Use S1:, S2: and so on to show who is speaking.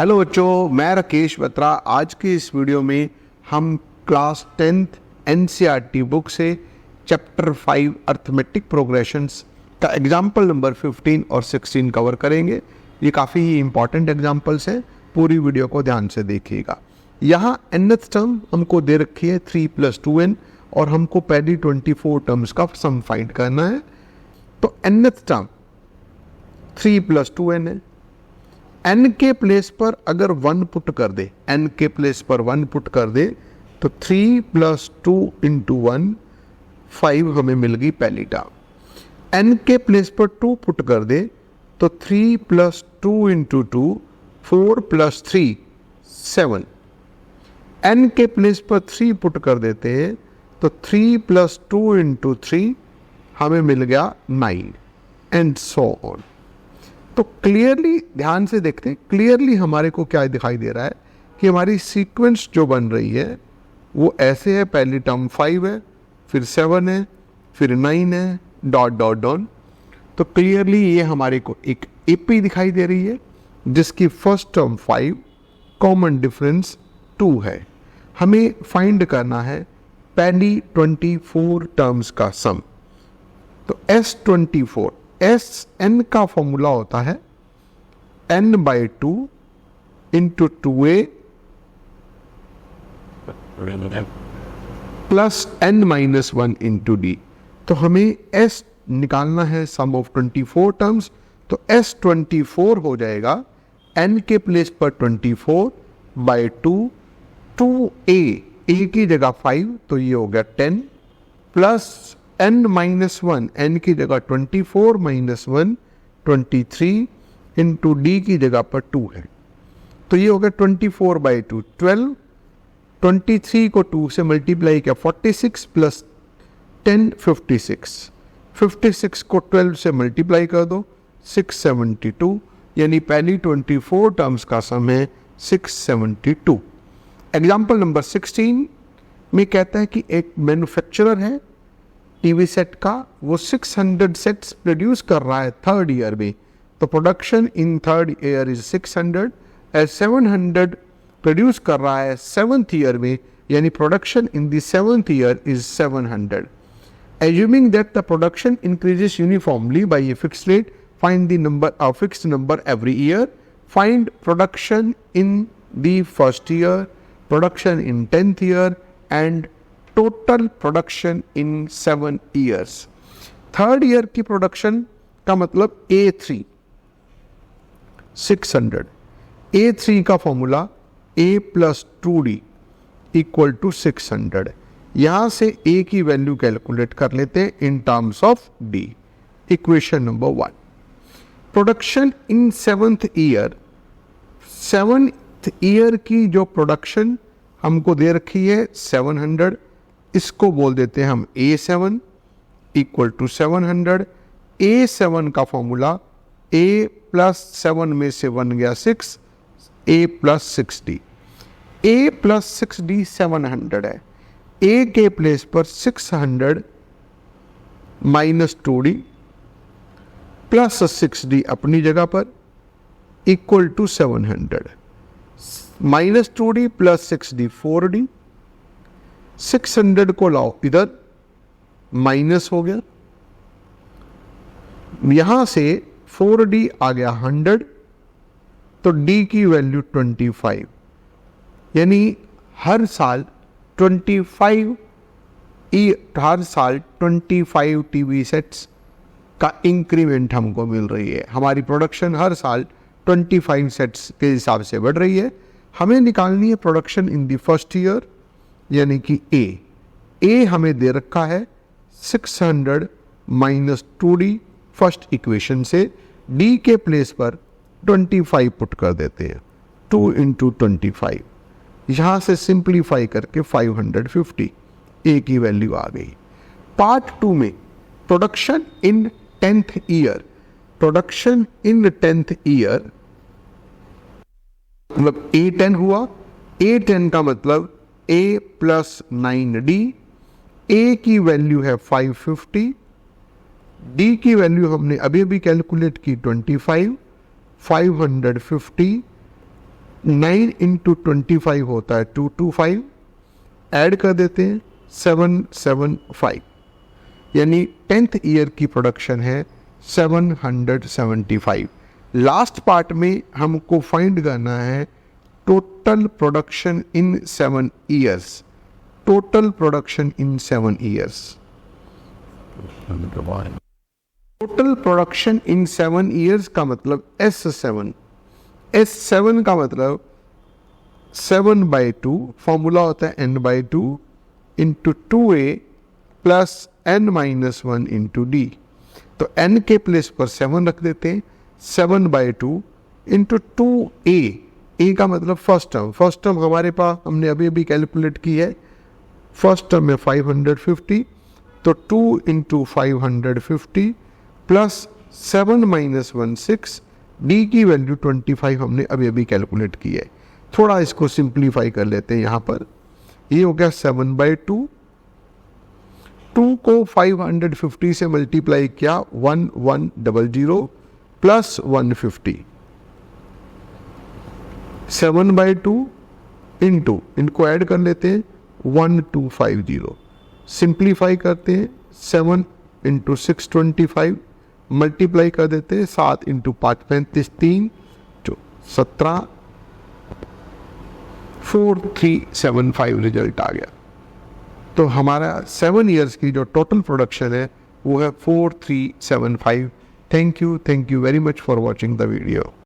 S1: Hello बच्चों, मैं राकेश बत्रा। आज की इस वीडियो में हम क्लास 10th एनसीईआरटी बुक से चैप्टर 5 अर्थमेटिक प्रोग्रेशंस का एग्जाम्पल नंबर 15 और 16 कवर करेंगे। ये काफ़ी ही इंपॉर्टेंट एग्जाम्पल्स हैं, पूरी वीडियो को ध्यान से देखिएगा। यहाँ nth टर्म हमको दे रखी है 3 + 2n और हमको पहली 24 टर्म्स का सम फाइंड करना है। तो nth टर्म 3 + 2n है। n के प्लेस पर अगर 1 पुट कर दे, n के प्लेस पर 1 पुट कर दे तो 3 + 2 × 1 5 हमें मिल गई पहली टर्म। n के प्लेस पर 2 पुट कर दे तो 3 + 2 × 2 4 + 3 7। n के प्लेस पर 3 पुट कर देते हैं तो 3 + 2 × 3 हमें मिल गया 9 एंड सो ऑन। तो क्लियरली ध्यान से देखते हैं, क्लियरली हमारे को क्या दिखाई दे रहा है कि हमारी सीक्वेंस जो बन रही है वो ऐसे है। पहली टर्म 5 है, फिर 7 है, फिर 9 है, डॉट डॉट डॉट। तो क्लियरली ये हमारे को एक एपी दिखाई दे रही है जिसकी फर्स्ट टर्म 5, कॉमन डिफरेंस 2 है। हमें फाइंड करना है पहली 24 टर्म्स का सम। तो S24 Sn का फॉर्मूला होता है n/2 × 2a + n-1 × d। तो हमें S निकालना है सम ऑफ 24 टर्म्स। तो S24 हो जाएगा n के प्लेस पर 24/2 2a, a की जगह 5 तो ये हो गया 10 प्लस n-1, n की जगह 24 - 1 23 × d की जगह पर 2 है तो ये हो गया 24/2 12। 23 को 2 से मल्टीप्लाई किया 46 + 10 56। 56 को 12 से मल्टीप्लाई कर दो 672, यानी पहली 24 टर्म्स का सम है 672। एग्जाम्पल नंबर 16 में कहता है कि एक मैन्युफैक्चरर है टीवी सेट का, वो 600 सेट्स प्रोड्यूस कर रहा है 3rd ईयर में। तो production in 3rd year is 600 as 700 produce कर रहा है 7th ईयर में, यानी production in the 7th year is 700। Assuming that the production increases uniformly by a fixed rate, find the number of fixed number every year. Find production in the first year, production in 10th year and total production in 7 years. 3rd year की production का मतलब A3 600। A3 का formula A + 2D = 600। यहां से A की value calculate कर लेते हैं in terms of D। Equation number 1, production in 7th year. 7th year की जो प्रोडक्शन हमको दे रखी है 700, इसको बोल देते हैं हम A7 = 700। A7 का फॉर्मूला A + 7 में से 1 गया 6, A + 6D। A + 6D 700 है। A के प्लेस पर 600 - 2D + 6D अपनी जगह पर = 700। -2D + 6D 4D। 600 को लाओ इधर, माइनस हो गया, यहां से 4D आ गया 100, तो D की वैल्यू 25, यानी हर साल 25 टीवी सेट्स का इंक्रीमेंट हमको मिल रही है। हमारी प्रोडक्शन हर साल 25 सेट्स के हिसाब से बढ़ रही है। हमें निकालनी है production in the first year, यानी कि A हमें दे रखा है 600 - 2D फर्स्ट इक्वेशन से। D के प्लेस पर 25 पुट कर देते हैं 2 × 25, यहां से सिंप्लीफाई करके 550 A की वैल्यू आ गई। पार्ट 2 में production in 10th year. Production in 10th year मतलब A10 हुआ। A10 का मतलब A + 9D। A की वैल्यू है 550, D की वैल्यू हमने अभी अभी कैलकुलेट की 25, 550 9 इंटू 25 होता है 225, ऐड कर देते हैं 775, यानी 10th ईयर की प्रोडक्शन है 775। लास्ट पार्ट में हमको फाइंड करना है total production in 7 years, total production in 7 years. Total production in 7 years का मतलब S7, S7 का मतलब 7/2, फॉर्मूला होता है n/2 into 2a plus n-1 into d। तो n के प्लेस पर 7 रख देते हैं, 7/2 इंटू 2a, a का मतलब फर्स्ट टर्म हमारे पास हमने अभी अभी कैलकुलेट की है, फर्स्ट टर्म में 550, तो 2 इंटू 550 प्लस 7-1 6, d की वैल्यू 25 हमने अभी अभी कैलकुलेट की है। थोड़ा इसको सिंप्लीफाई कर लेते हैं यहाँ पर, ये हो गया 7/2, 2 को 550 से मल्टीप्लाई किया 1100 प्लस 150, 7/2 इंटू, इनको ऐड कर लेते हैं 1250, सिंप्लीफाई करते हैं 7 इंटू 625, मल्टीप्लाई कर देते हैं 7 इंटू 5 35, 3 17, 4375 रिजल्ट आ गया। तो हमारा 7 ईयर्स की जो टोटल प्रोडक्शन है वो है 4375। Thank you very much for watching the video.